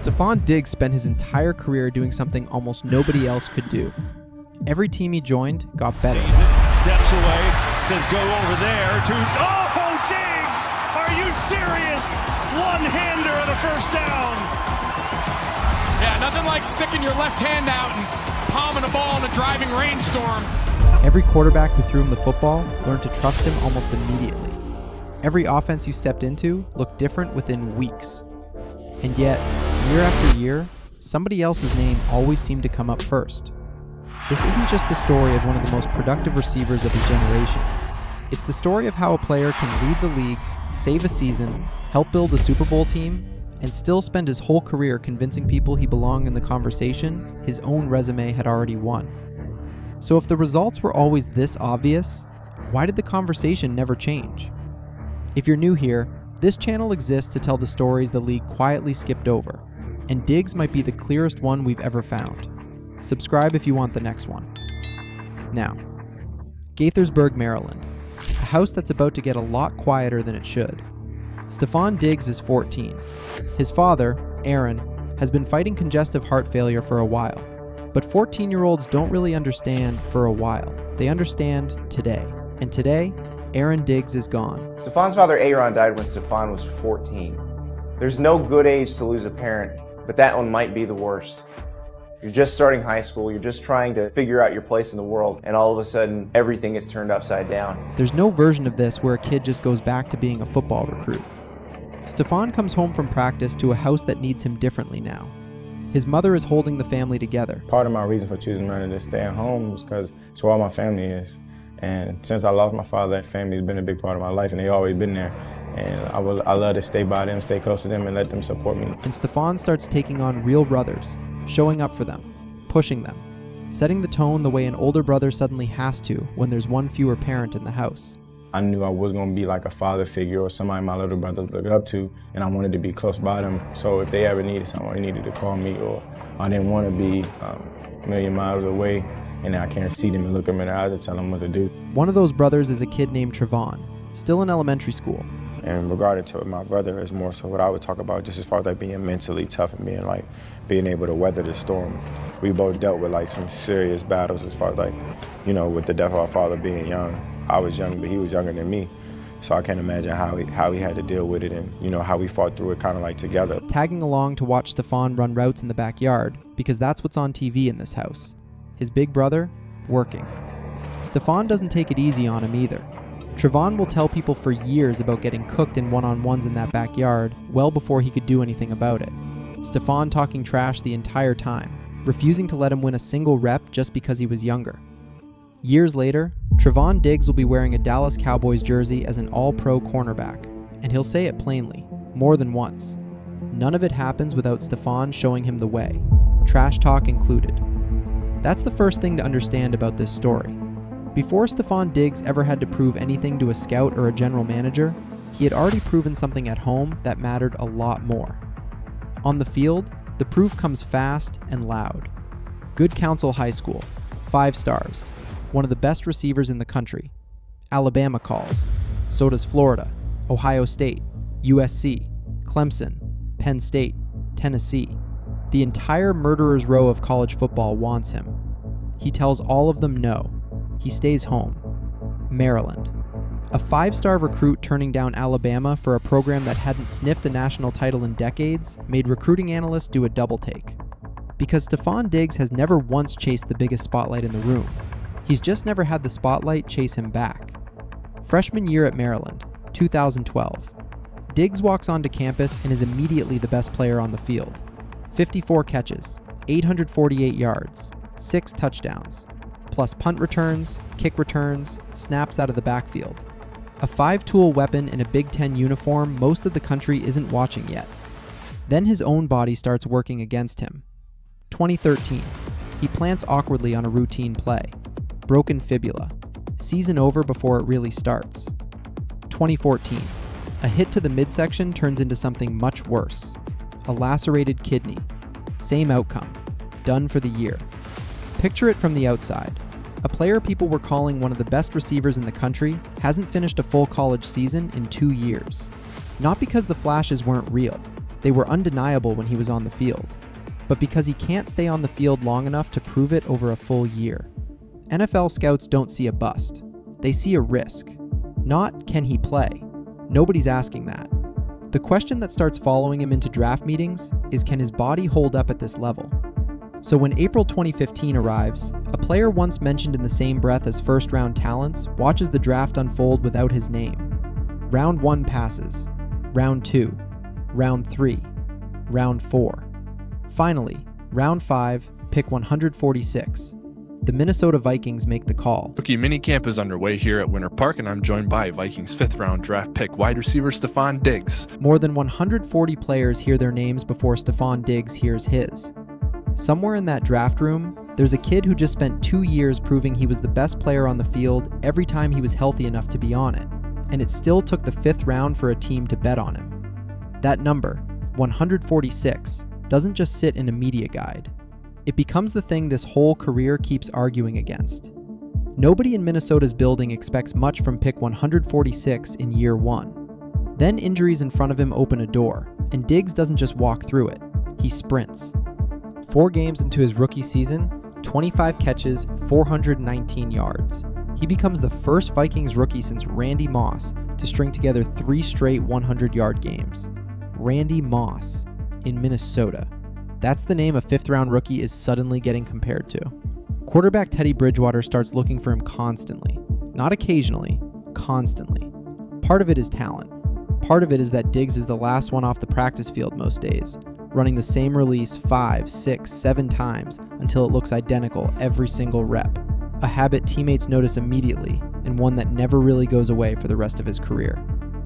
Stefon Diggs spent his entire career doing something almost nobody else could do. Every team he joined got better. Steps away, says go over there to, oh, Diggs! Are you serious? One-hander and a first down. Yeah, nothing like sticking your left hand out and palming a ball in a driving rainstorm. Every quarterback who threw him the football learned to trust him almost immediately. Every offense you stepped into looked different within weeks. And yet, year after year, somebody else's name always seemed to come up first. This isn't just the story of one of the most productive receivers of his generation. It's the story of how a player can lead the league, save a season, help build a Super Bowl team, and still spend his whole career convincing people he belonged in the conversation his own resume had already won. So if the results were always this obvious, why did the conversation never change? If you're new here, this channel exists to tell the stories the league quietly skipped over, and Diggs might be the clearest one we've ever found. Subscribe if you want the next one. Now, Gaithersburg, Maryland, a house that's about to get a lot quieter than it should. Stefon Diggs is 14. His father, Aaron, has been fighting congestive heart failure for a while. But 14-year-olds don't really understand for a while. They understand today. And today, Aaron Diggs is gone. Stefon's father, Aaron, died when Stefon was 14. There's no good age to lose a parent, but that one might be the worst. You're just starting high school, you're just trying to figure out your place in the world, and all of a sudden, everything is turned upside down. There's no version of this where a kid just goes back to being a football recruit. Stefon comes home from practice to a house that needs him differently now. His mother is holding the family together. Part of my reason for choosing to stay at home is because it's where all my family is. And since I lost my father, that family has been a big part of my life, and they've always been there. And I love to stay by them, stay close to them, and let them support me. And Stefon starts taking on real brothers, showing up for them, pushing them, setting the tone the way an older brother suddenly has to when there's one fewer parent in the house. I knew I was going to be like a father figure or somebody my little brother looked up to, and I wanted to be close by them. So if they ever needed something, they needed to call me, or I didn't want to be a million miles away, and I can't see them and look them in the eyes and tell them what to do. One of those brothers is a kid named Trevon, still in elementary school. And regarding to my brother, is more so what I would talk about, just as far as like being mentally tough and being able to weather the storm. We both dealt with like some serious battles as far as like, with the death of our father being young. I was young, but he was younger than me. So I can't imagine how he had to deal with it, and how we fought through it kind of like together. Tagging along to watch Stefon run routes in the backyard, because that's what's on TV in this house. His big brother, working. Stefon doesn't take it easy on him either. Trevon will tell people for years about getting cooked in one-on-ones in that backyard, well before he could do anything about it. Stefon talking trash the entire time, refusing to let him win a single rep just because he was younger. Years later, Stefon Diggs will be wearing a Dallas Cowboys jersey as an all-pro cornerback, and he'll say it plainly, more than once. None of it happens without Stefon showing him the way, trash talk included. That's the first thing to understand about this story. Before Stefon Diggs ever had to prove anything to a scout or a general manager, he had already proven something at home that mattered a lot more. On the field, the proof comes fast and loud. Good Counsel High School, 5 stars, one of the best receivers in the country. Alabama calls, so does Florida, Ohio State, USC, Clemson, Penn State, Tennessee. The entire murderer's row of college football wants him. He tells all of them no. He stays home. Maryland. A 5-star recruit turning down Alabama for a program that hadn't sniffed the national title in decades made recruiting analysts do a double take. Because Stefon Diggs has never once chased the biggest spotlight in the room. He's just never had the spotlight chase him back. Freshman year at Maryland, 2012. Diggs walks onto campus and is immediately the best player on the field. 54 catches, 848 yards, 6 touchdowns, plus punt returns, kick returns, snaps out of the backfield. A 5-tool weapon in a Big Ten uniform most of the country isn't watching yet. Then his own body starts working against him. 2013, he plants awkwardly on a routine play. Broken fibula. Season over before it really starts. 2014, a hit to the midsection turns into something much worse. A lacerated kidney. Same outcome. Done for the year. Picture it from the outside. A player people were calling one of the best receivers in the country hasn't finished a full college season in 2 years. Not because the flashes weren't real, They were undeniable when he was on the field, but because he can't stay on the field long enough to prove it over a full year. NFL scouts don't see a bust. They see a risk. Not, can he play? Nobody's asking that. The question that starts following him into draft meetings is, can his body hold up at this level? So when April 2015 arrives, a player once mentioned in the same breath as first-round talents watches the draft unfold without his name. Round 1 passes. Round 2. Round 3. Round 4. Finally, Round 5, pick 146. The Minnesota Vikings make the call. Rookie minicamp is underway here at Winter Park, and I'm joined by Vikings 5th-round draft pick wide receiver Stefon Diggs. More than 140 players hear their names before Stefon Diggs hears his. Somewhere in that draft room, there's a kid who just spent 2 years proving he was the best player on the field every time he was healthy enough to be on it, and it still took the 5th round for a team to bet on him. That number, 146, doesn't just sit in a media guide. It becomes the thing this whole career keeps arguing against. Nobody in Minnesota's building expects much from pick 146 in year 1. Then injuries in front of him open a door, and Diggs doesn't just walk through it, he sprints. 4 games into his rookie season, 25 catches, 419 yards. He becomes the first Vikings rookie since Randy Moss to string together 3 straight 100-yard games. Randy Moss in Minnesota. That's the name a 5th-round rookie is suddenly getting compared to. Quarterback Teddy Bridgewater starts looking for him constantly. Not occasionally, constantly. Part of it is talent. Part of it is that Diggs is the last one off the practice field most days, running the same release 5, 6, 7 times until it looks identical every single rep. A habit teammates notice immediately, and one that never really goes away for the rest of his career.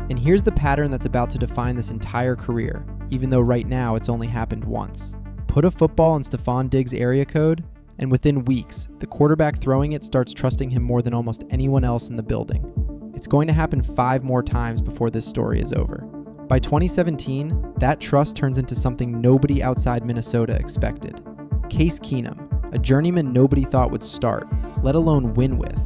And here's the pattern that's about to define this entire career, even though right now it's only happened once. Put a football in Stefon Diggs' area code, and within weeks, the quarterback throwing it starts trusting him more than almost anyone else in the building. It's going to happen 5 more times before this story is over. By 2017, that trust turns into something nobody outside Minnesota expected. Case Keenum, a journeyman nobody thought would start, let alone win with,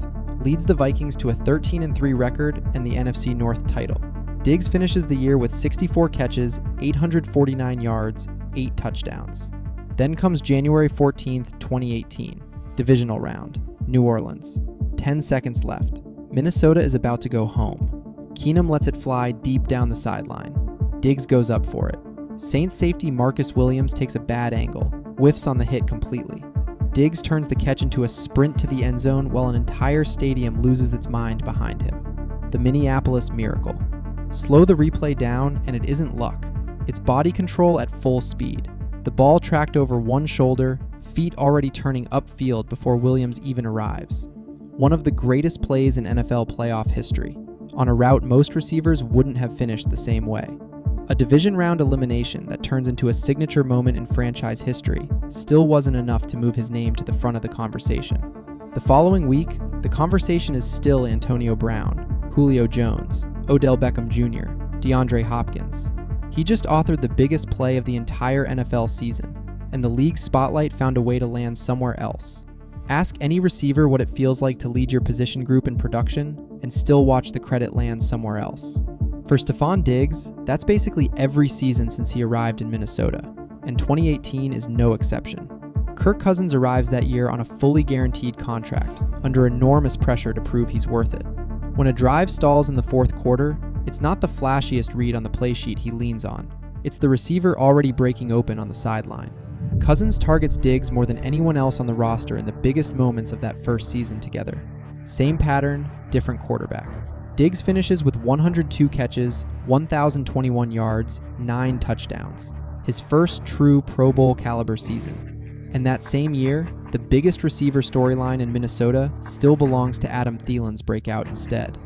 leads the Vikings to a 13-3 record and the NFC North title. Diggs finishes the year with 64 catches, 849 yards, 8 touchdowns. Then comes January 14th, 2018, divisional round, New Orleans. 10 seconds left. Minnesota is about to go home. Keenum lets it fly deep down the sideline. Diggs goes up for it. Saints safety Marcus Williams takes a bad angle, whiffs on the hit completely. Diggs turns the catch into a sprint to the end zone while an entire stadium loses its mind behind him. The Minneapolis miracle. Slow the replay down and it isn't luck. It's body control at full speed. The ball tracked over one shoulder, feet already turning upfield before Williams even arrives. One of the greatest plays in NFL playoff history, on a route most receivers wouldn't have finished the same way. A division round elimination that turns into a signature moment in franchise history still wasn't enough to move his name to the front of the conversation. The following week, the conversation is still Antonio Brown, Julio Jones, Odell Beckham Jr., DeAndre Hopkins. He just authored the biggest play of the entire NFL season, and the league's spotlight found a way to land somewhere else. Ask any receiver what it feels like to lead your position group in production, and still watch the credit land somewhere else. For Stefon Diggs, that's basically every season since he arrived in Minnesota, and 2018 is no exception. Kirk Cousins arrives that year on a fully guaranteed contract, under enormous pressure to prove he's worth it. When a drive stalls in the 4th quarter, it's not the flashiest read on the play sheet he leans on. It's the receiver already breaking open on the sideline. Cousins targets Diggs more than anyone else on the roster in the biggest moments of that first season together. Same pattern, different quarterback. Diggs finishes with 102 catches, 1,021 yards, 9 touchdowns. His first true Pro Bowl caliber season. And that same year, the biggest receiver storyline in Minnesota still belongs to Adam Thielen's breakout instead.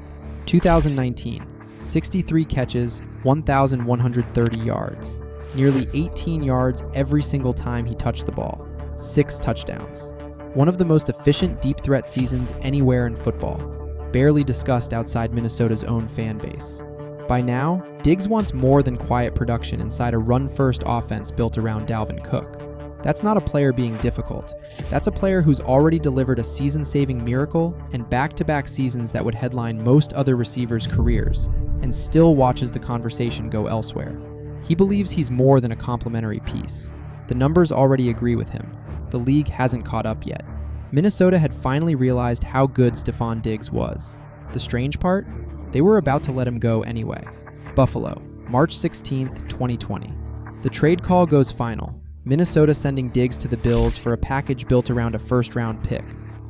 2019, 63 catches, 1,130 yards. Nearly 18 yards every single time he touched the ball. 6 touchdowns. One of the most efficient deep threat seasons anywhere in football. Barely discussed outside Minnesota's own fan base. By now, Diggs wants more than quiet production inside a run-first offense built around Dalvin Cook. That's not a player being difficult. That's a player who's already delivered a season-saving miracle and back-to-back seasons that would headline most other receivers' careers, and still watches the conversation go elsewhere. He believes he's more than a complementary piece. The numbers already agree with him. The league hasn't caught up yet. Minnesota had finally realized how good Stefon Diggs was. The strange part? They were about to let him go anyway. Buffalo, March 16th, 2020. The trade call goes final. Minnesota sending Diggs to the Bills for a package built around a first-round pick,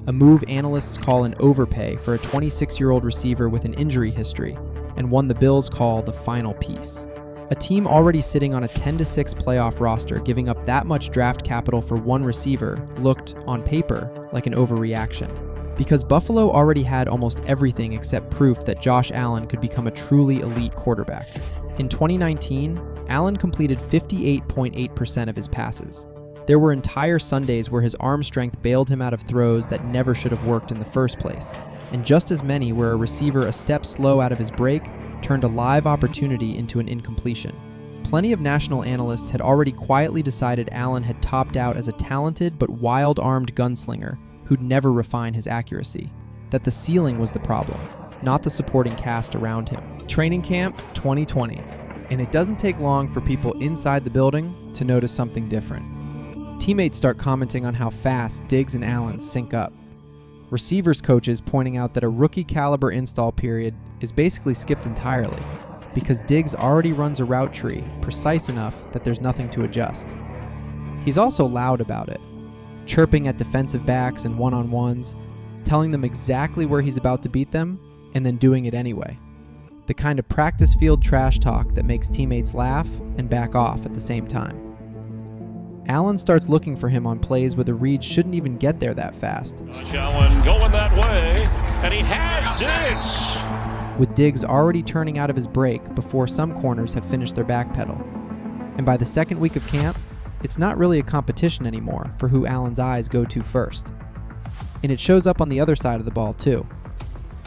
a move analysts call an overpay for a 26-year-old receiver with an injury history, and one the Bills call the final piece. A team already sitting on a 10-6 playoff roster giving up that much draft capital for one receiver looked, on paper, like an overreaction. Because Buffalo already had almost everything except proof that Josh Allen could become a truly elite quarterback. In 2019, Allen completed 58.8% of his passes. There were entire Sundays where his arm strength bailed him out of throws that never should have worked in the first place, and just as many where a receiver a step slow out of his break turned a live opportunity into an incompletion. Plenty of national analysts had already quietly decided Allen had topped out as a talented but wild-armed gunslinger who'd never refine his accuracy, that the ceiling was the problem, not the supporting cast around him. Training camp 2020, and it doesn't take long for people inside the building to notice something different. Teammates start commenting on how fast Diggs and Allen sync up. Receivers coaches pointing out that a rookie-caliber install period is basically skipped entirely, because Diggs already runs a route tree precise enough that there's nothing to adjust. He's also loud about it, chirping at defensive backs and one-on-ones, telling them exactly where he's about to beat them, and then doing it anyway. The kind of practice field trash talk that makes teammates laugh and back off at the same time. Allen starts looking for him on plays where the read shouldn't even get there that fast. Josh Allen going that way, and he has Diggs. With Diggs already turning out of his break before some corners have finished their back pedal. And by the second week of camp, it's not really a competition anymore for who Allen's eyes go to first. And it shows up on the other side of the ball too.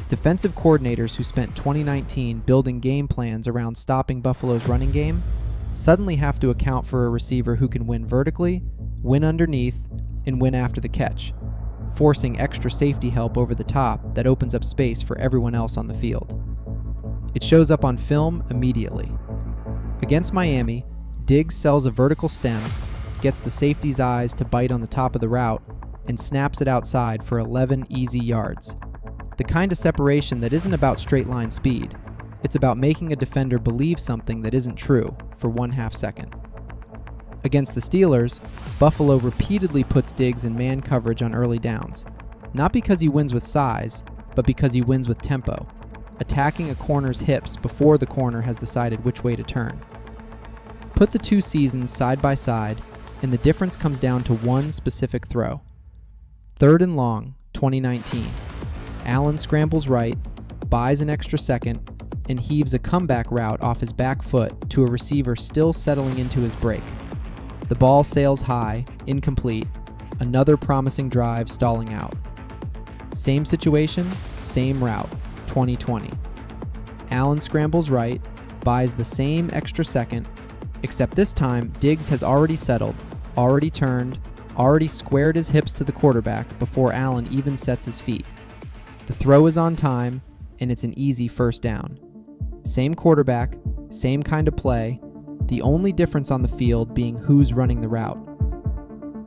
Defensive coordinators who spent 2019 building game plans around stopping Buffalo's running game suddenly have to account for a receiver who can win vertically, win underneath, and win after the catch, forcing extra safety help over the top that opens up space for everyone else on the field. It shows up on film immediately. Against Miami, Diggs sells a vertical stem, gets the safety's eyes to bite on the top of the route, and snaps it outside for 11 easy yards. The kind of separation that isn't about straight line speed. It's about making a defender believe something that isn't true for 1/2 second. Against the Steelers, Buffalo repeatedly puts Diggs in man coverage on early downs, not because he wins with size, but because he wins with tempo, attacking a corner's hips before the corner has decided which way to turn. Put the two seasons side by side, and the difference comes down to one specific throw. 3rd and long, 2019. Allen scrambles right, buys an extra second, and heaves a comeback route off his back foot to a receiver still settling into his break. The ball sails high, incomplete, another promising drive stalling out. Same situation, same route, 2020. Allen scrambles right, buys the same extra second, except this time Diggs has already settled, already turned, already squared his hips to the quarterback before Allen even sets his feet. The throw is on time, and it's an easy first down. Same quarterback, same kind of play, the only difference on the field being who's running the route.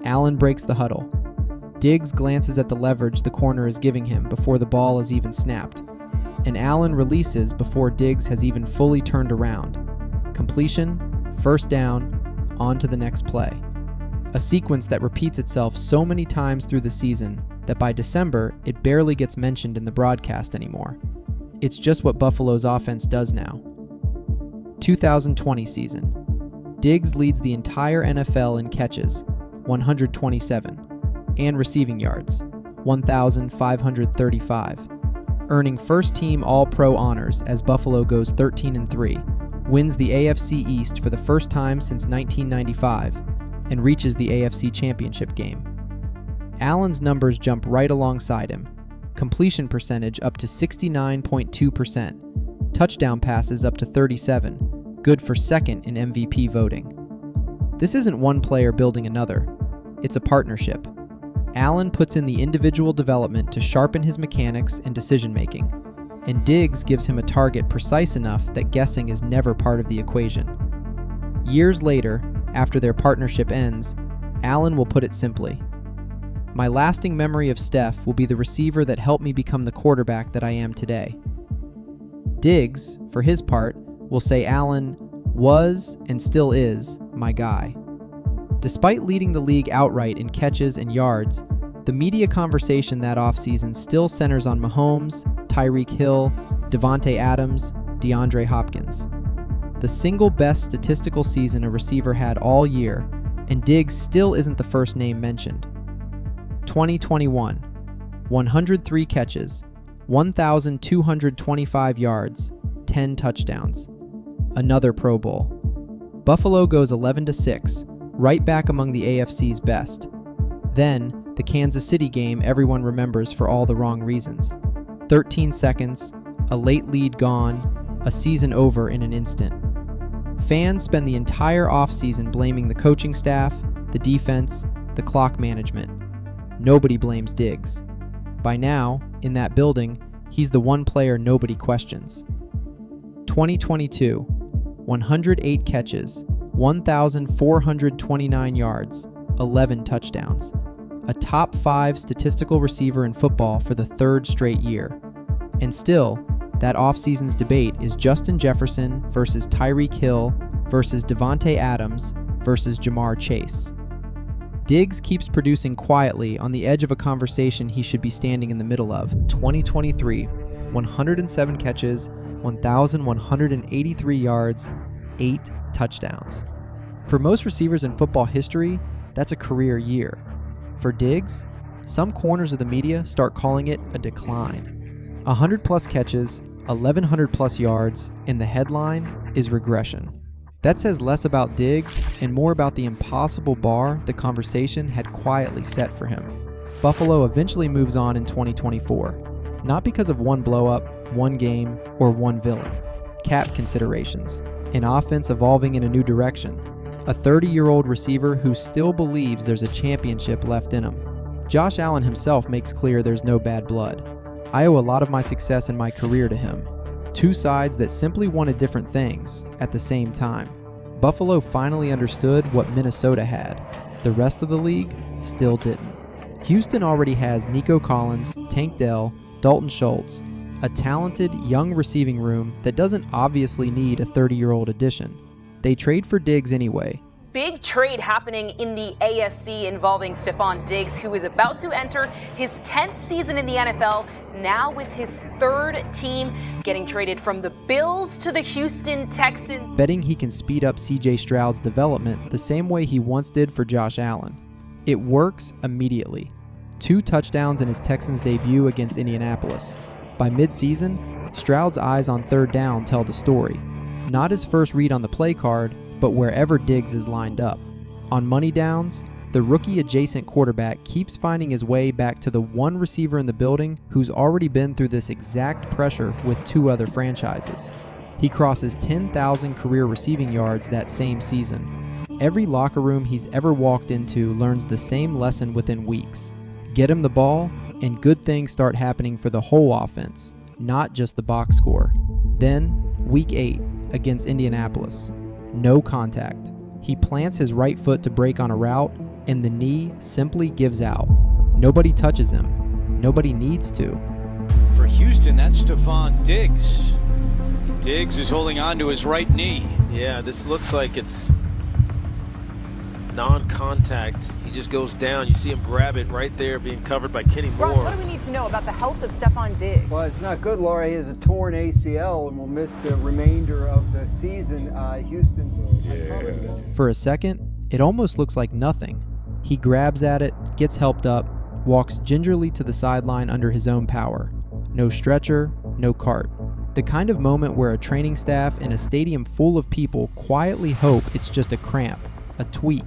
Allen breaks the huddle. Diggs glances at the leverage the corner is giving him before the ball is even snapped, and Allen releases before Diggs has even fully turned around. Completion, first down, on to the next play. A sequence that repeats itself so many times through the season that by December, it barely gets mentioned in the broadcast anymore. It's just what Buffalo's offense does now. 2020 season. Diggs leads the entire NFL in catches, 127, and receiving yards, 1,535, earning first-team All-Pro honors as Buffalo goes 13-3, wins the AFC East for the first time since 1995, and reaches the AFC Championship game. Allen's numbers jump right alongside him. Completion percentage up to 69.2%. Touchdown passes up to 37, good for second in MVP voting. This isn't one player building another. It's a partnership. Allen puts in the individual development to sharpen his mechanics and decision-making, and Diggs gives him a target precise enough that guessing is never part of the equation. Years later, after their partnership ends, Allen will put it simply: "My lasting memory of Steph will be the receiver that helped me become the quarterback that I am today." Diggs, for his part, will say Allen was and still is my guy. Despite leading the league outright in catches and yards, the media conversation that offseason still centers on Mahomes, Tyreek Hill, Davante Adams, DeAndre Hopkins. The single best statistical season a receiver had all year, and Diggs still isn't the first name mentioned. 2021, 103 catches, 1,225 yards, 10 touchdowns. Another Pro Bowl. Buffalo goes 11-6, right back among the AFC's best. Then, the Kansas City game everyone remembers for all the wrong reasons. 13 seconds, a late lead gone, a season over in an instant. Fans spend the entire offseason blaming the coaching staff, the defense, the clock management. Nobody blames Diggs. By now, in that building, he's the one player nobody questions. 2022, 108 catches, 1,429 yards, 11 touchdowns. A top 5 statistical receiver in football for the third straight year. And still, that offseason's debate is Justin Jefferson versus Tyreek Hill versus Davante Adams versus Jamar Chase. Diggs keeps producing quietly on the edge of a conversation he should be standing in the middle of. 2023, 107 catches, 1,183 yards, 8 touchdowns. For most receivers in football history, that's a career year. For Diggs, some corners of the media start calling it a decline. 100-plus catches, 1,100-plus yards, and the headline is regression. That says less about Diggs and more about the impossible bar the conversation had quietly set for him. Buffalo eventually moves on in 2024, not because of one blow-up, one game, or one villain. Cap considerations, an offense evolving in a new direction, a 30-year-old receiver who still believes there's a championship left in him. Josh Allen himself makes clear there's no bad blood. I owe a lot of my success in my career to him. Two sides that simply wanted different things at the same time. Buffalo finally understood what Minnesota had. The rest of the league still didn't. Houston already has Nico Collins, Tank Dell, Dalton Schultz, a talented young receiving room that doesn't obviously need a 30-year-old addition. They trade for Diggs anyway. Big trade happening in the AFC involving Stefon Diggs, who is about to enter his 10th season in the NFL, now with his third team, getting traded from the Bills to the Houston Texans. Betting he can speed up CJ Stroud's development the same way he once did for Josh Allen. It works immediately. 2 touchdowns in his Texans debut against Indianapolis. By mid-season, Stroud's eyes on third down tell the story. Not his first read on the play card, but wherever Diggs is lined up. On money downs, the rookie-adjacent quarterback keeps finding his way back to the one receiver in the building who's already been through this exact pressure with 2 other franchises. He crosses 10,000 career receiving yards that same season. Every locker room he's ever walked into learns the same lesson within weeks. Get him the ball, and good things start happening for the whole offense, not just the box score. Then, Week 8 against Indianapolis. No contact. He plants his right foot to break on a route, and the knee simply gives out. Nobody touches him. Nobody needs to. For Houston, that's Stefon Diggs. Diggs is holding on to his right knee. Yeah, this looks like it's non-contact. He just goes down. You see him grab it right there, being covered by Kenny Moore. Ross, what do we need to know about the health of Stefon Diggs? Well, it's not good, Laura. He has a torn ACL and will miss the remainder of the season. Houston's. For a second, it almost looks like nothing. He grabs at it, gets helped up, walks gingerly to the sideline under his own power. No stretcher, no cart. The kind of moment where a training staff in a stadium full of people quietly hope it's just a cramp, a tweak,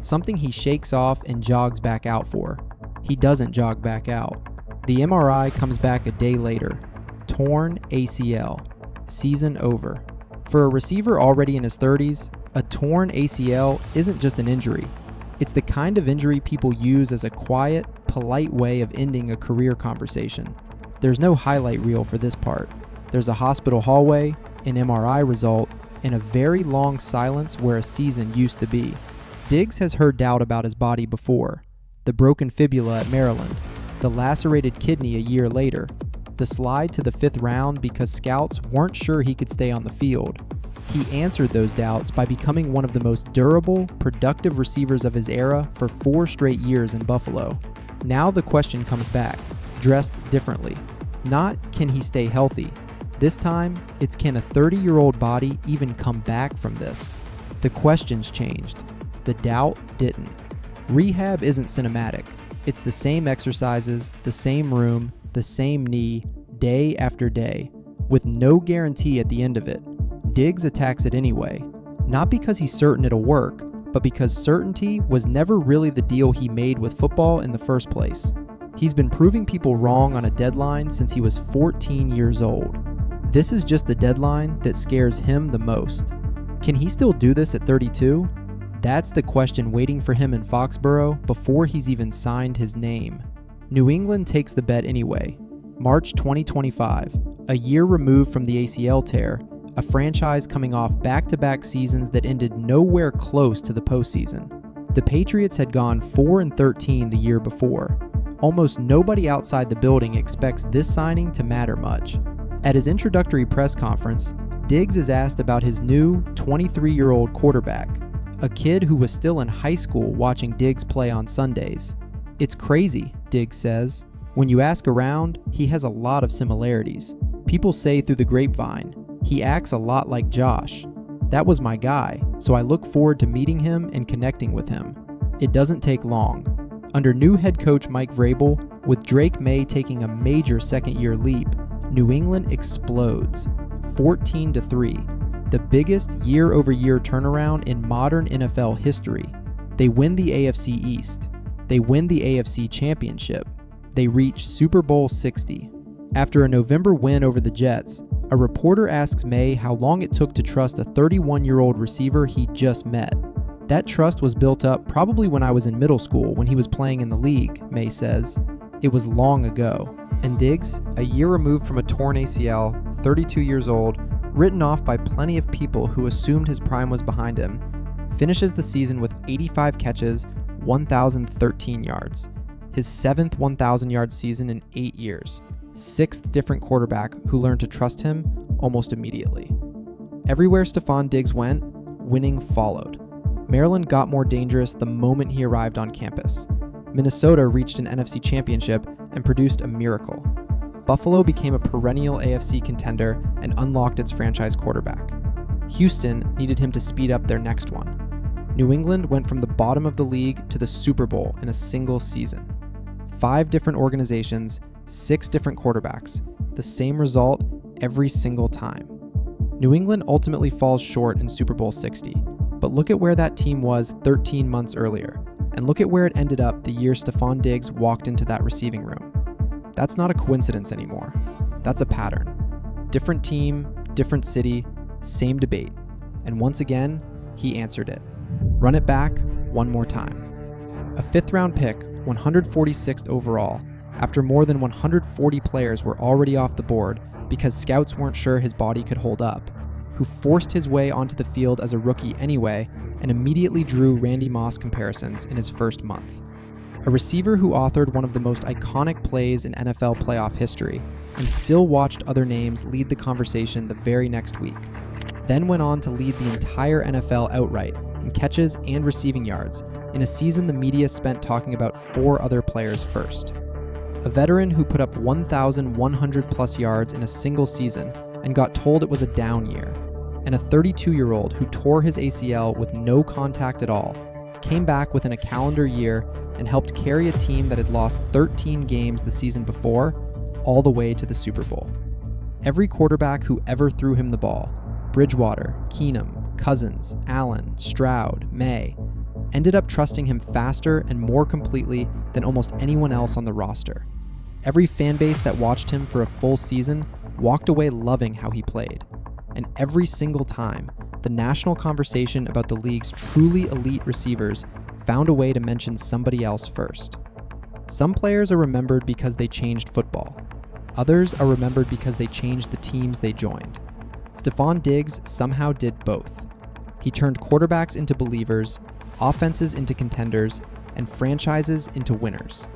something he shakes off and jogs back out for. He doesn't jog back out. The MRI comes back a day later. Torn ACL. Season over. For a receiver already in his 30s, a torn ACL isn't just an injury. It's the kind of injury people use as a quiet, polite way of ending a career conversation. There's no highlight reel for this part. There's a hospital hallway, an MRI result, in a very long silence where a season used to be. Diggs has heard doubt about his body before. The broken fibula at Maryland, the lacerated kidney a year later, the slide to the 5th round because scouts weren't sure he could stay on the field. He answered those doubts by becoming one of the most durable, productive receivers of his era for 4 straight years in Buffalo. Now the question comes back, dressed differently. Not can he stay healthy. This time, it's can a 30-year-old body even come back from this? The questions changed. The doubt didn't. Rehab isn't cinematic. It's the same exercises, the same room, the same knee, day after day, with no guarantee at the end of it. Diggs attacks it anyway, not because he's certain it'll work, but because certainty was never really the deal he made with football in the first place. He's been proving people wrong on a deadline since he was 14 years old. This is just the deadline that scares him the most. Can he still do this at 32? That's the question waiting for him in Foxborough before he's even signed his name. New England takes the bet anyway. March 2025, a year removed from the ACL tear, a franchise coming off back-to-back seasons that ended nowhere close to the postseason. The Patriots had gone 4-13 the year before. Almost nobody outside the building expects this signing to matter much. At his introductory press conference, Diggs is asked about his new 23-year-old quarterback, a kid who was still in high school watching Diggs play on Sundays. "It's crazy," Diggs says. "When you ask around, he has a lot of similarities. People say through the grapevine, he acts a lot like Josh. That was my guy, so I look forward to meeting him and connecting with him. It doesn't take long." Under new head coach Mike Vrabel, with Drake May taking a major second-year leap, New England explodes, 14-3, the biggest year-over-year turnaround in modern NFL history. They win the AFC East. They win the AFC Championship. They reach Super Bowl 60. After a November win over the Jets, a reporter asks May how long it took to trust a 31-year-old receiver he just met. "That trust was built up probably when I was in middle school when he was playing in the league," May says. "It was long ago." And Diggs, a year removed from a torn ACL, 32 years old, written off by plenty of people who assumed his prime was behind him, finishes the season with 85 catches, 1,013 yards. His 7th 1,000-yard season in 8 years. 6th different quarterback who learned to trust him almost immediately. Everywhere Stefon Diggs went, winning followed. Maryland got more dangerous the moment he arrived on campus. Minnesota reached an NFC championship and produced a miracle. Buffalo became a perennial AFC contender and unlocked its franchise quarterback. Houston needed him to speed up their next one. New England went from the bottom of the league to the Super Bowl in a single season. 5 different organizations, 6 different quarterbacks, the same result every single time. New England ultimately falls short in Super Bowl 60, but look at where that team was 13 months earlier, and look at where it ended up the year Stefon Diggs walked into that receiving room. That's not a coincidence anymore. That's a pattern. Different team, different city, same debate. And once again, he answered it. Run it back one more time. A 5th-round pick, 146th overall, after more than 140 players were already off the board because scouts weren't sure his body could hold up, who forced his way onto the field as a rookie anyway and immediately drew Randy Moss comparisons in his first month. A receiver who authored one of the most iconic plays in NFL playoff history and still watched other names lead the conversation the very next week, then went on to lead the entire NFL outright in catches and receiving yards in a season the media spent talking about 4 other players first. A veteran who put up 1,100 plus yards in a single season and got told it was a down year, and a 32-year-old who tore his ACL with no contact at all, came back within a calendar year and helped carry a team that had lost 13 games the season before all the way to the Super Bowl. Every quarterback who ever threw him the ball, Bridgewater, Keenum, Cousins, Allen, Stroud, May, ended up trusting him faster and more completely than almost anyone else on the roster. Every fan base that watched him for a full season walked away loving how he played. And every single time, the national conversation about the league's truly elite receivers found a way to mention somebody else first. Some players are remembered because they changed football. Others are remembered because they changed the teams they joined. Stefon Diggs somehow did both. He turned quarterbacks into believers, offenses into contenders, and franchises into winners.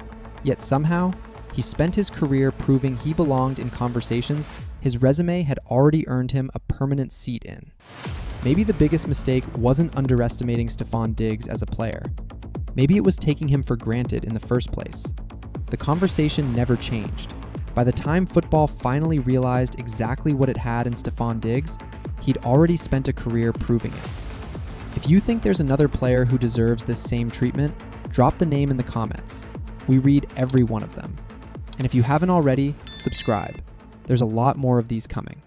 Yet somehow, he spent his career proving he belonged in conversations his resume had already earned him a permanent seat in. Maybe the biggest mistake wasn't underestimating Stefon Diggs as a player. Maybe it was taking him for granted in the first place. The conversation never changed. By the time football finally realized exactly what it had in Stefon Diggs, he'd already spent a career proving it. If you think there's another player who deserves this same treatment, drop the name in the comments. We read every one of them. And if you haven't already, subscribe. There's a lot more of these coming.